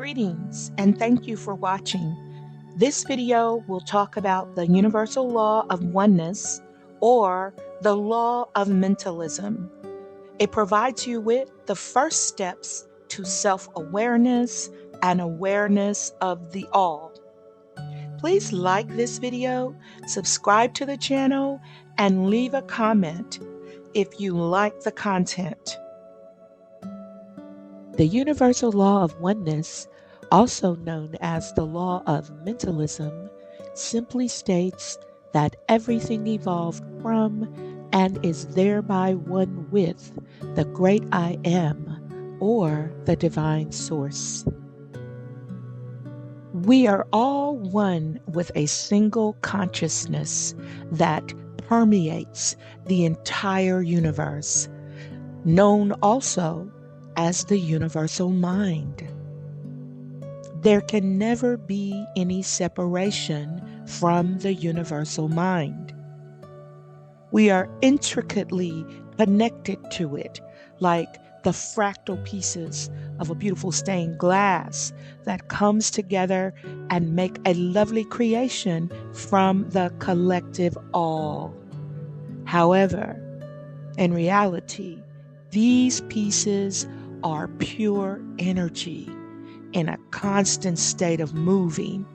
Greetings and thank you for watching. This video will talk about the Universal Law of Oneness or the Law of Mentalism. It provides you with the first steps to self-awareness and awareness of the all. Please like this video, subscribe to the channel, and leave a comment if you like the content. The Universal Law of Oneness, also known as the Law of Mentalism, simply states that everything evolved from and is thereby one with the Great I Am, or the Divine Source. We are all one with a single consciousness that permeates the entire universe, known also as the universal mind. There can never be any separation from the universal mind. We are intricately connected to it, like the fractal pieces of a beautiful stained glass that comes together and make a lovely creation from the collective all. However, in reality, these pieces are pure energy in a constant state of moving,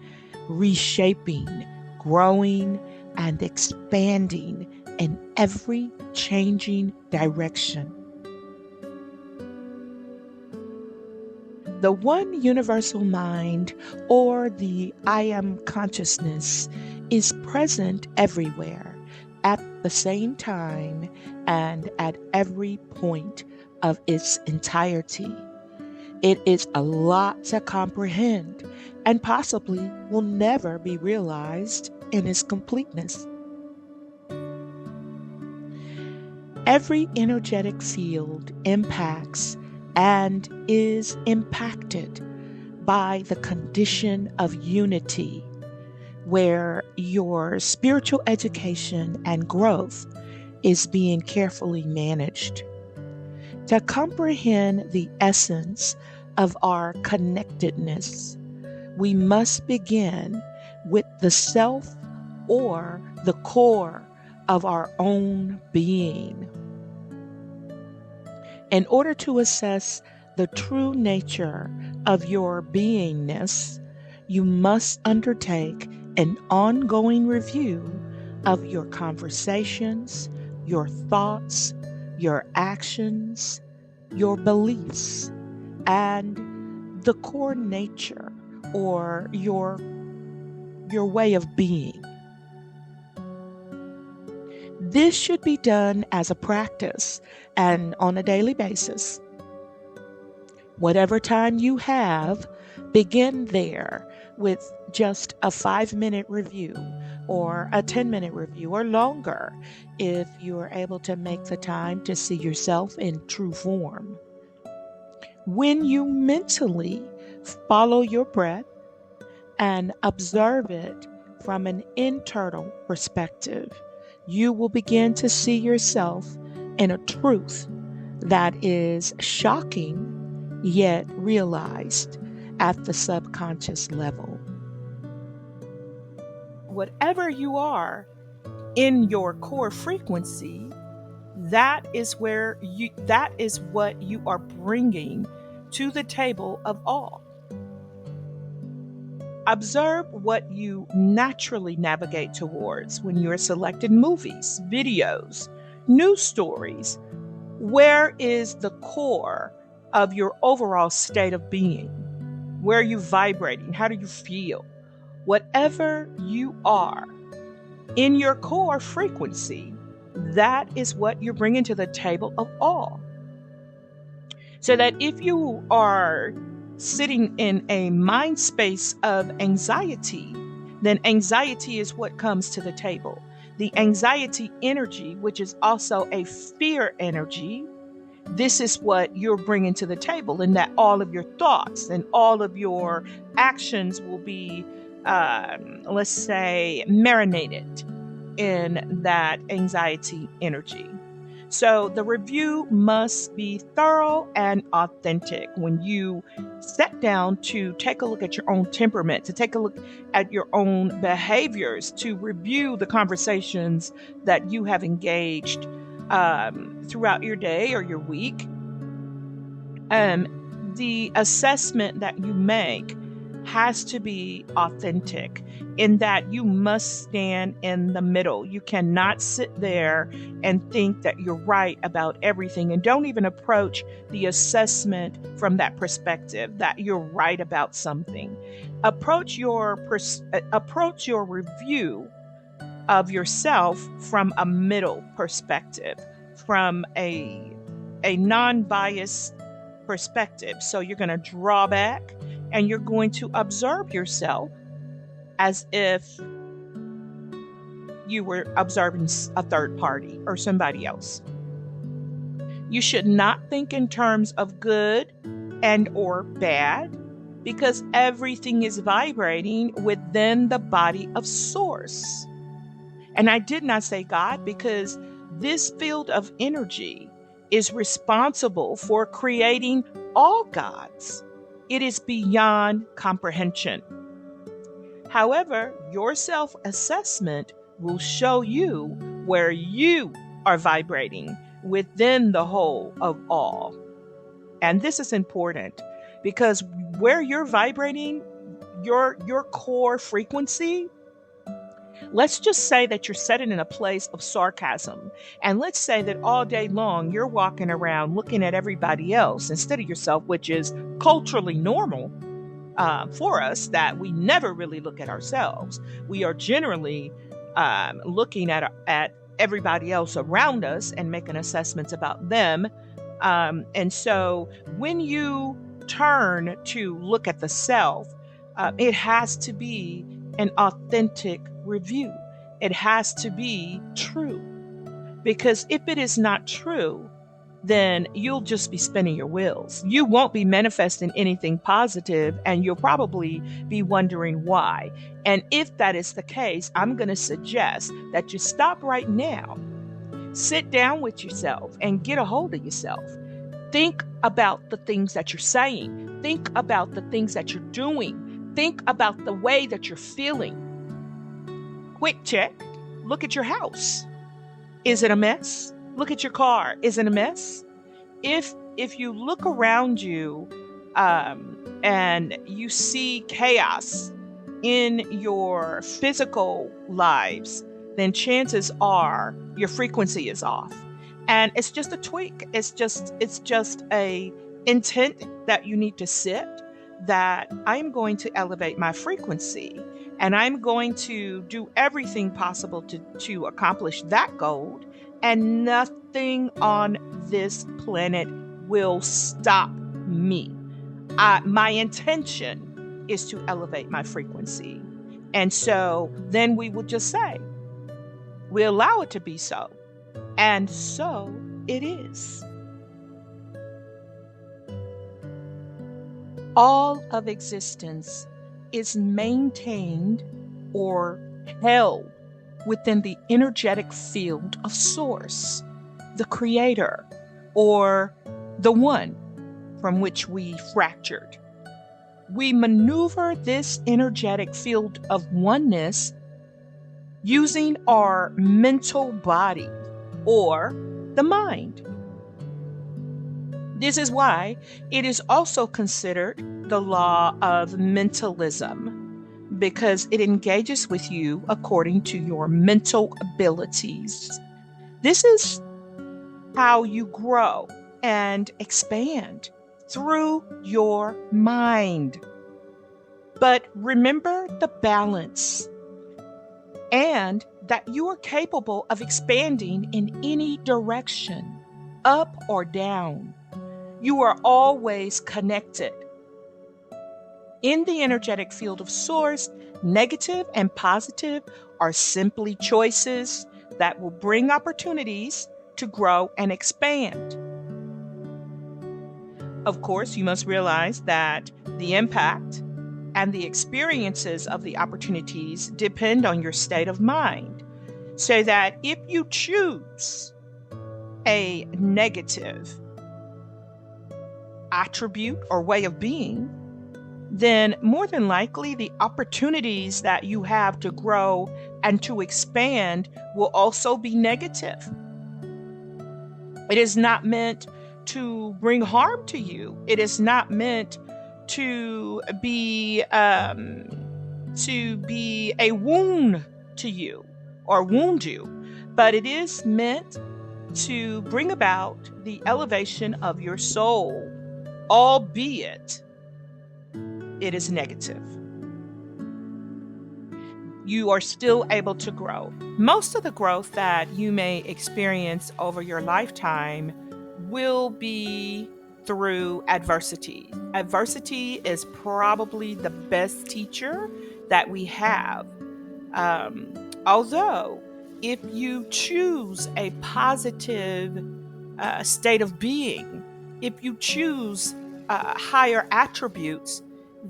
reshaping, growing, and expanding in every changing direction. The one universal mind, or the I Am consciousness, is present everywhere at the same time and at every point of its entirety. It is a lot to comprehend and possibly will never be realized in its completeness. Every energetic field impacts and is impacted by the condition of unity, where your spiritual education and growth is being carefully managed. To comprehend the essence of our connectedness, we must begin with the self, or the core of our own being. In order to assess the true nature of your beingness, you must undertake an ongoing review of your conversations, your thoughts, your actions, your beliefs, and the core nature, or your way of being. This should be done as a practice and on a daily basis. Whatever time you have, begin there with just a 5-minute review or a 10-minute review or longer if you are able to make the time to see yourself in true form. When you mentally follow your breath and observe it from an internal perspective, you will begin to see yourself in a truth that is shocking yet realized at the subconscious level. Whatever you are in your core frequency, that is what you are bringing to the table of all. Observe what you naturally navigate towards when you're selecting movies, videos, news stories. Where is the core of your overall state of being? Where are you vibrating? How do you feel? Whatever you are in your core frequency, that is what you're bringing to the table of all. So that if you are sitting in a mind space of anxiety, then anxiety is what comes to the table. The anxiety energy, which is also a fear energy, this is what you're bringing to the table, and that all of your thoughts and all of your actions will be, let's say, marinated in that anxiety energy. So the review must be thorough and authentic. When you sit down to take a look at your own temperament, to take a look at your own behaviors, to review the conversations that you have engaged throughout your day or your week, the assessment that you make has to be authentic, in that you must stand in the middle. You cannot sit there and think that you're right about everything, and don't even approach the assessment from that perspective that you're right about something. Approach your review of yourself from a middle perspective, from a non-biased perspective. So you're going to draw back and you're going to observe yourself as if you were observing a third party or somebody else. You should not think in terms of good and or bad, because everything is vibrating within the body of source. And I did not say God, because this field of energy is responsible for creating all gods. It is beyond comprehension. However, your self-assessment will show you where you are vibrating within the whole of all. And this is important, because where you're vibrating, your core frequency, let's just say that you're sitting in a place of sarcasm. And let's say that all day long you're walking around looking at everybody else instead of yourself, which is culturally normal for us, that we never really look at ourselves. We are generally looking at everybody else around us and making assessments about them. And so when you turn to look at the self, it has to be an authentic review. It has to be true. Because if it is not true, then you'll just be spinning your wheels. You won't be manifesting anything positive, and you'll probably be wondering why. And if that is the case, I'm going to suggest that you stop right now, sit down with yourself, and get a hold of yourself. Think about the things that you're saying. Think about the things that you're doing. Think about the way that you're feeling. Quick check. Look at your house. Is it a mess? Look at your car. Is it a mess? If you look around you and you see chaos in your physical lives, then chances are your frequency is off. And it's just a tweak. It's just a intent that you need to sit, that I'm going to elevate my frequency, and I'm going to do everything possible to accomplish that goal. And nothing on this planet will stop me. My intention is to elevate my frequency. And so then we will just say, we allow it to be so. And so it is. All of existence is maintained or held within the energetic field of source, the creator, or the one from which we fractured. We maneuver this energetic field of oneness using our mental body, or the mind. This is why it is also considered the law of mentalism, because it engages with you according to your mental abilities. This is how you grow and expand, through your mind. But remember the balance, and that you are capable of expanding in any direction, up or down. You are always connected. In the energetic field of source, negative and positive are simply choices that will bring opportunities to grow and expand. Of course, you must realize that the impact and the experiences of the opportunities depend on your state of mind. So that if you choose a negative attribute or way of being, then more than likely the opportunities that you have to grow and to expand will also be negative. It is not meant to bring harm to you. It is not meant to be a wound to you or wound you, but it is meant to bring about the elevation of your soul, albeit it is negative. You are still able to grow. Most of the growth that you may experience over your lifetime will be through adversity. Adversity is probably the best teacher that we have. Although, if you choose a positive state of being, if you choose higher attributes,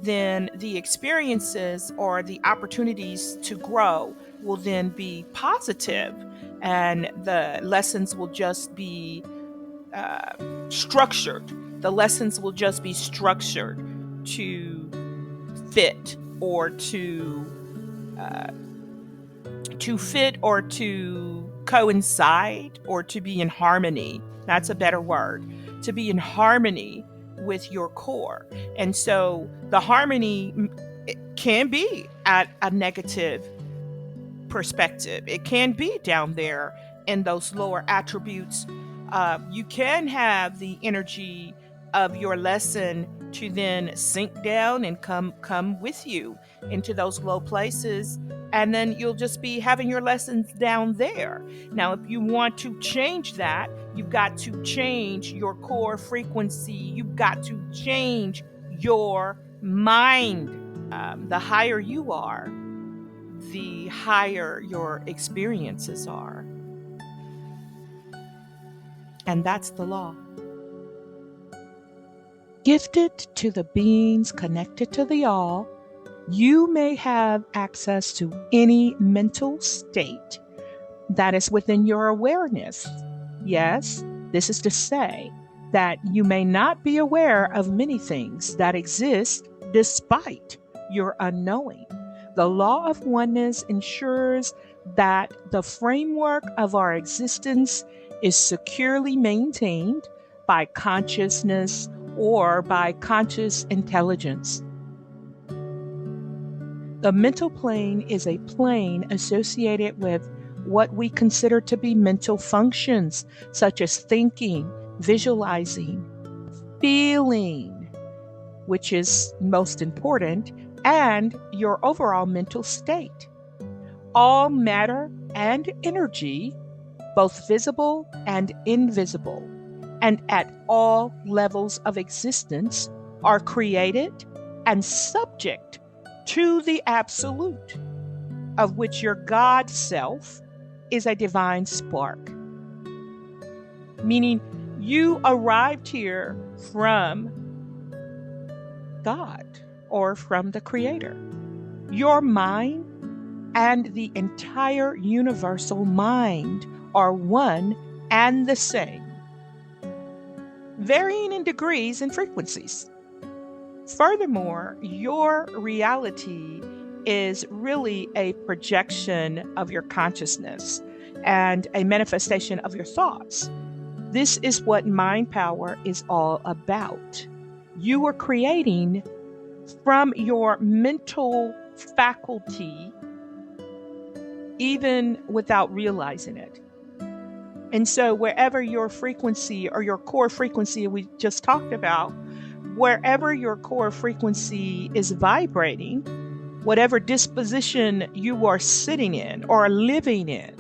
then the experiences or the opportunities to grow will then be positive, and the lessons will just be structured. The lessons will just be structured to fit or to fit or to coincide or to be in harmony. That's a better word. To be in harmony with your core. And so the harmony can be at a negative perspective. It can be down there in those lower attributes. You can have the energy of your lesson to then sink down and come with you into those low places, and then you'll just be having your lessons down there. Now, if you want to change that, you've got to change your core frequency. You've got to change your mind. The higher you are, the higher your experiences are. And that's the law. Gifted to the beings connected to the all, you may have access to any mental state that is within your awareness. Yes, this is to say that you may not be aware of many things that exist despite your unknowing. The law of oneness ensures that the framework of our existence is securely maintained by consciousness or by conscious intelligence. The mental plane is a plane associated with what we consider to be mental functions, such as thinking, visualizing, feeling, which is most important, and your overall mental state. All matter and energy, both visible and invisible, and at all levels of existence, are created and subject to the absolute, of which your God self is a divine spark. Meaning you arrived here from God or from the Creator. Your mind and the entire universal mind are one and the same, varying in degrees and frequencies. Furthermore, your reality is really a projection of your consciousness and a manifestation of your thoughts. This is what mind power is all about. You are creating from your mental faculty, even without realizing it. And so wherever your frequency or your core frequency we just talked about, wherever your core frequency is vibrating, whatever disposition you are sitting in or living in,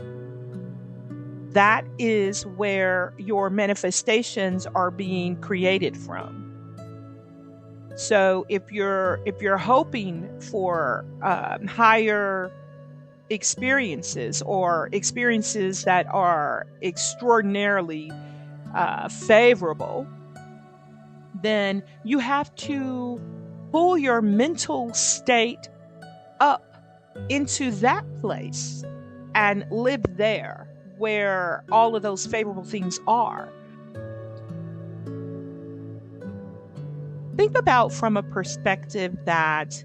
that is where your manifestations are being created from. So if you're hoping for higher experiences or experiences that are extraordinarily favorable, then you have to pull your mental state up into that place and live there. where all of those favorable things are. Think about from a perspective that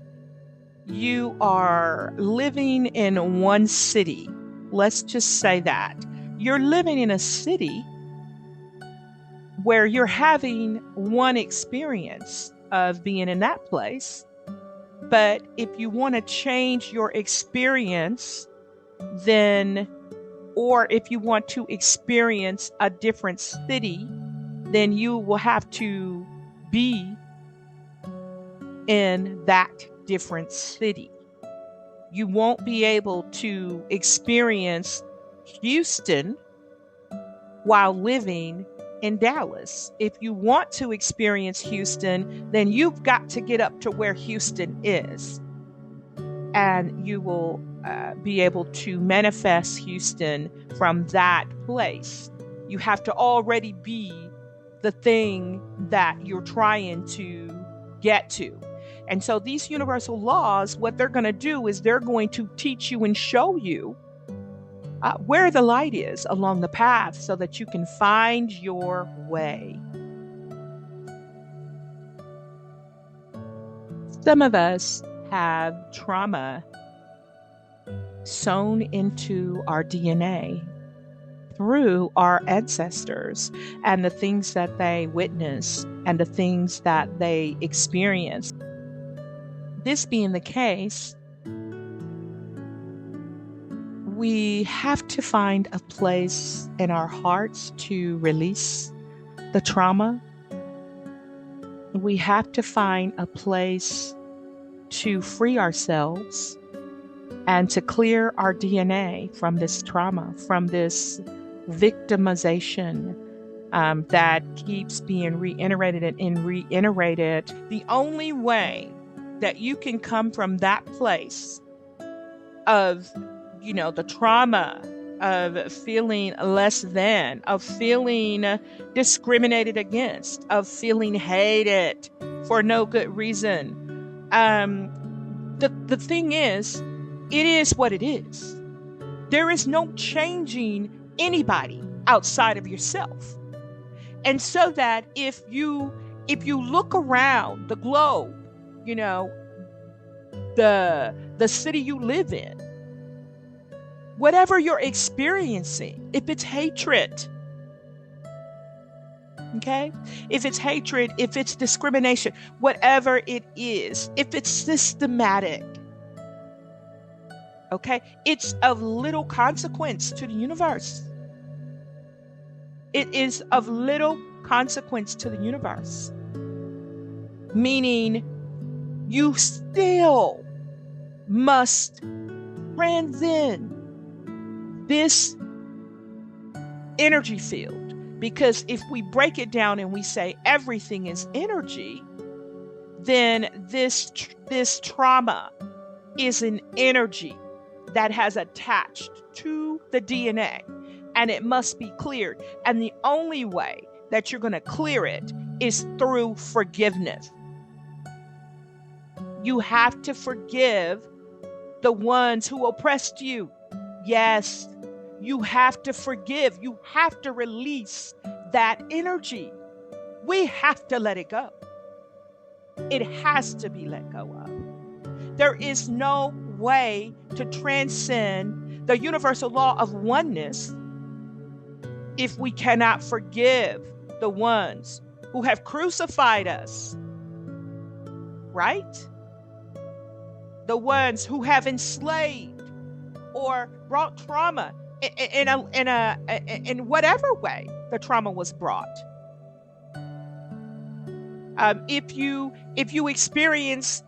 you are living in one city. Let's just say that you're living in a city where you're having one experience of being in that place. But if you want to change your experience, then, or if you want to experience a different city, then you will have to be in that different city. You won't be able to experience Houston while living in Dallas. If you want to experience Houston, then you've got to get up to where Houston is. And you will be able to manifest Houston from that place. You have to already be the thing that you're trying to get to. And so these universal laws, what they're going to do is they're going to teach you and show you where the light is along the path so that you can find your way. Some of us have trauma sewn into our DNA through our ancestors and the things that they witnessed and the things that they experienced. This being the case, we have to find a place in our hearts to release the trauma. We have to find a place to free ourselves and to clear our DNA from this trauma, from this victimization that keeps being reiterated and reiterated. The only way that you can come from that place of, the trauma of feeling less than, of feeling discriminated against, of feeling hated for no good reason. The thing is, it is what it is. There is no changing anybody outside of yourself. And so that if you look around the globe, the city you live in, whatever you're experiencing, if it's hatred, okay? If it's hatred, if it's discrimination, whatever it is, if it's systematic, okay? It's of little consequence to the universe. It is of little consequence to the universe. Meaning, you still must transcend this energy field, because if we break it down and we say everything is energy, then this trauma is an energy that has attached to the DNA, and it must be cleared. And the only way that you're going to clear it is through forgiveness. You have to forgive the ones who oppressed you. Yes, you have to forgive. You have to release that energy. We have to let it go. It has to be let go of. There is no way to transcend the universal law of oneness if we cannot forgive the ones who have crucified us, right? The ones who have enslaved or brought trauma in whatever way the trauma was brought. If you experience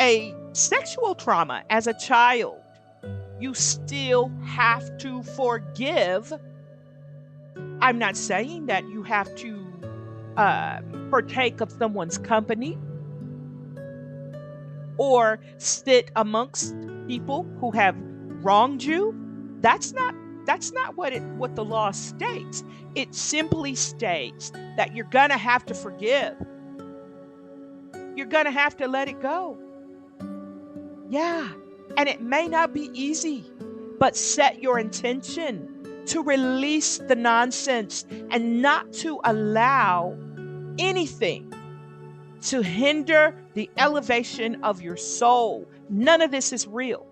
a sexual trauma as a child, you still have to forgive. I'm not saying that you have to partake of someone's company or sit amongst people who have wronged you. That's not what the law states. It simply states that you're gonna have to forgive. You're gonna have to let it go. Yeah, and it may not be easy. but set your intention to release the nonsense and not to allow anything to hinder the elevation of your soul. None of this is real.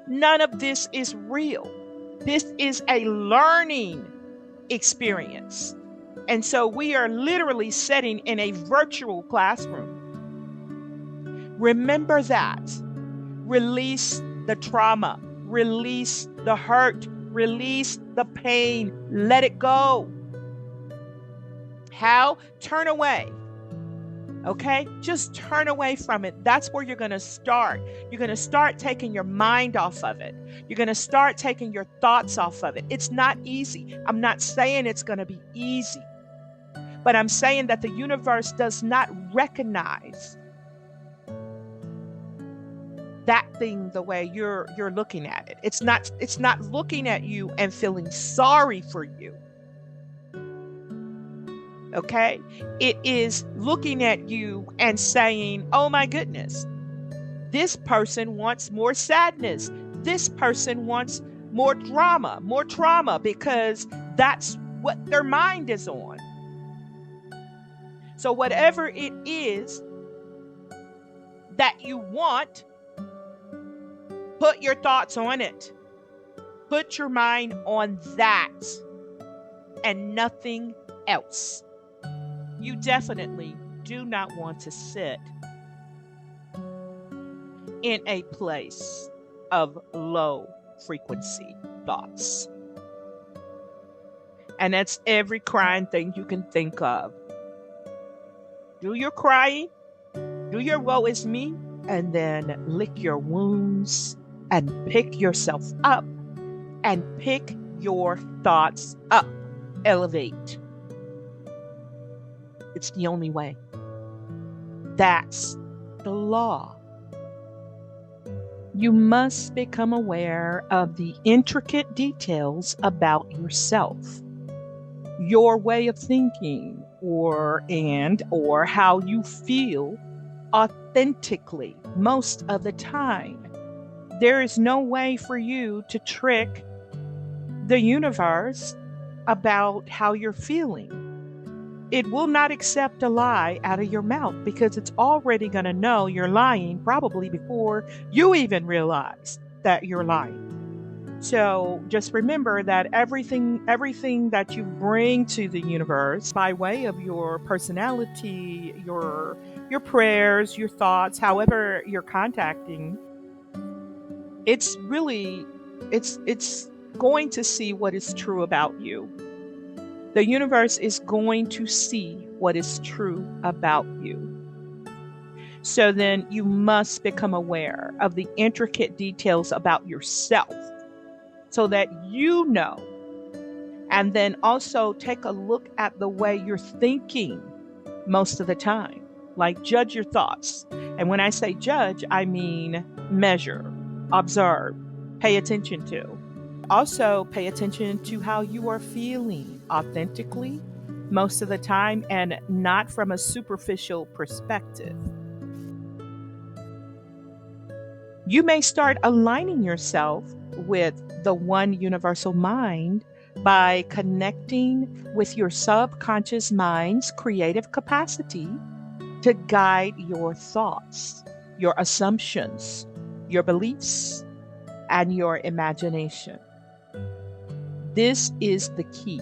None of this is real. This is a learning experience. And so we are literally sitting in a virtual classroom. Remember that. Release the trauma, release the hurt, release the pain, let it go. How? Turn away. Okay? Just turn away from it. That's where you're going to start. You're going to start taking your mind off of it. You're going to start taking your thoughts off of it. It's not easy. I'm not saying it's going to be easy, but I'm saying that the universe does not recognize that thing the way you're looking at it. It's not looking at you and feeling sorry for you. Okay? It is looking at you and saying, "Oh my goodness, this person wants more sadness. This person wants more trauma because that's what their mind is on." So whatever it is that you want, put your thoughts on it. Put your mind on that and nothing else. You definitely do not want to sit in a place of low frequency thoughts. And that's every crying thing you can think of. Do your crying, do your woe is me, and then lick your wounds and pick yourself up and pick your thoughts up. Elevate. It's the only way. That's the law. You must become aware of the intricate details about yourself, your way of thinking, or how you feel authentically most of the time. There is no way for you to trick the universe about how you're feeling. It will not accept a lie out of your mouth because it's already going to know you're lying probably before you even realize that you're lying. So just remember that everything that you bring to the universe by way of your personality, your prayers, your thoughts, however you're contacting, it's going to see what is true about you. The universe is going to see what is true about you. So then you must become aware of the intricate details about yourself so that you know. And then also take a look at the way you're thinking most of the time. Like, judge your thoughts. And when I say judge, I mean measure, observe, pay attention to. Also, pay attention to how you are feeling authentically most of the time and not from a superficial perspective. You may start aligning yourself with the one universal mind by connecting with your subconscious mind's creative capacity to guide your thoughts, your assumptions, your beliefs, and your imagination. This is the key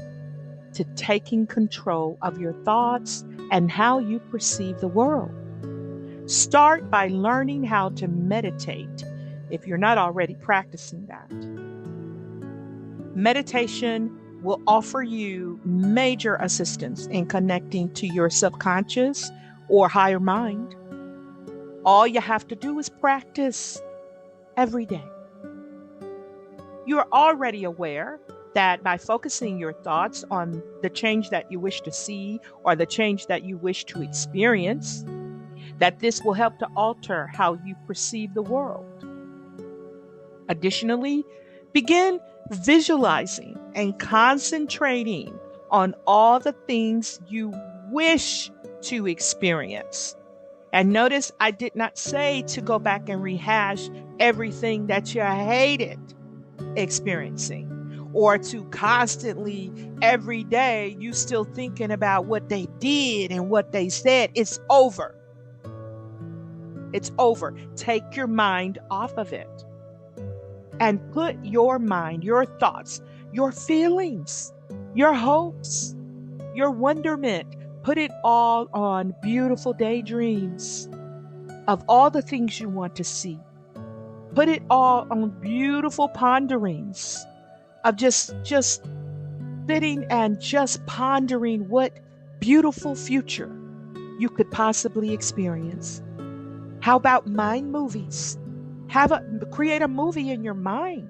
to taking control of your thoughts and how you perceive the world. Start by learning how to meditate if you're not already practicing that. Meditation will offer you major assistance in connecting to your subconscious or higher mind. All you have to do is practice every day. You are already aware that by focusing your thoughts on the change that you wish to see or the change that you wish to experience, that this will help to alter how you perceive the world. Additionally, begin visualizing and concentrating on all the things you wish to experience. And notice I did not say to go back and rehash everything that you hated. experiencing, or to constantly every day you still thinking about what they did and what they said. It's over. It's over. Take your mind off of it and put your mind, your thoughts, your feelings, your hopes, your wonderment, put it all on beautiful daydreams of all the things you want to see. Put it all on beautiful ponderings of just sitting and just pondering what beautiful future you could possibly experience. How about mind movies? Create a movie in your mind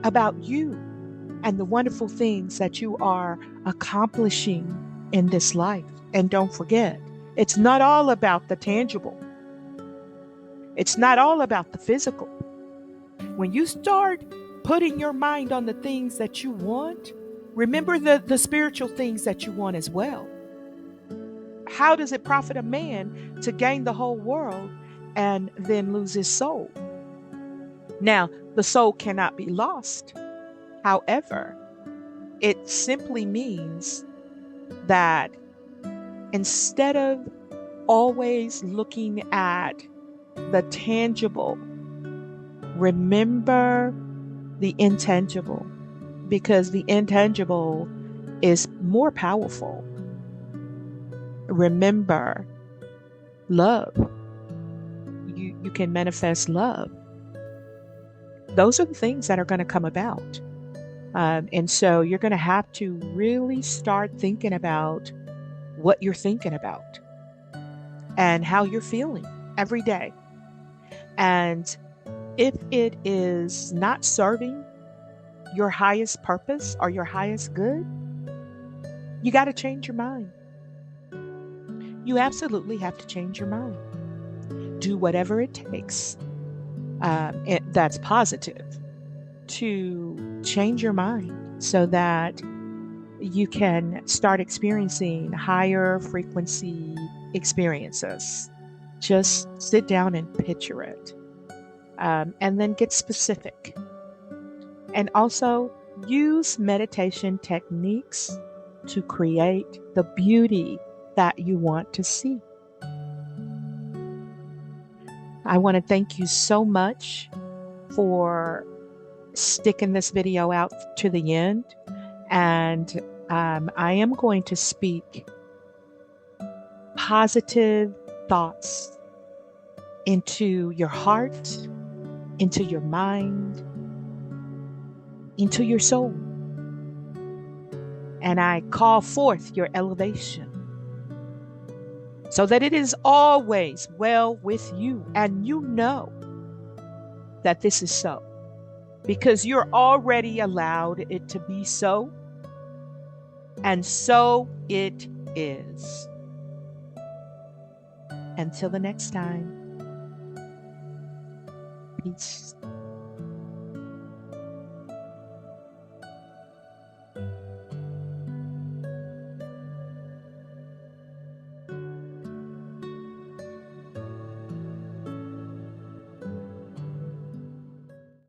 about you and the wonderful things that you are accomplishing in this life. And don't forget, it's not all about the tangible. It's not all about the physical. When you start putting your mind on the things that you want, remember the spiritual things that you want as well. How does it profit a man to gain the whole world and then lose his soul? Now, the soul cannot be lost. However, it simply means that instead of always looking at the tangible, remember the intangible, because the intangible is more powerful. Remember love. You can manifest love. Those are the things that are going to come about. And so you're going to have to really start thinking about what you're thinking about and how you're feeling every day. And if it is not serving your highest purpose or your highest good, you got to change your mind. You absolutely have to change your mind. Do whatever it takes that's positive to change your mind so that you can start experiencing higher frequency experiences. Just sit down and picture it, and then get specific. And also use meditation techniques to create the beauty that you want to see. I want to thank you so much for sticking this video out to the end. And I am going to speak positive thoughts into your heart, into your mind, into your soul. And I call forth your elevation so that it is always well with you. And you know that this is so because you're already allowed it to be so. And so it is. Until the next time, peace.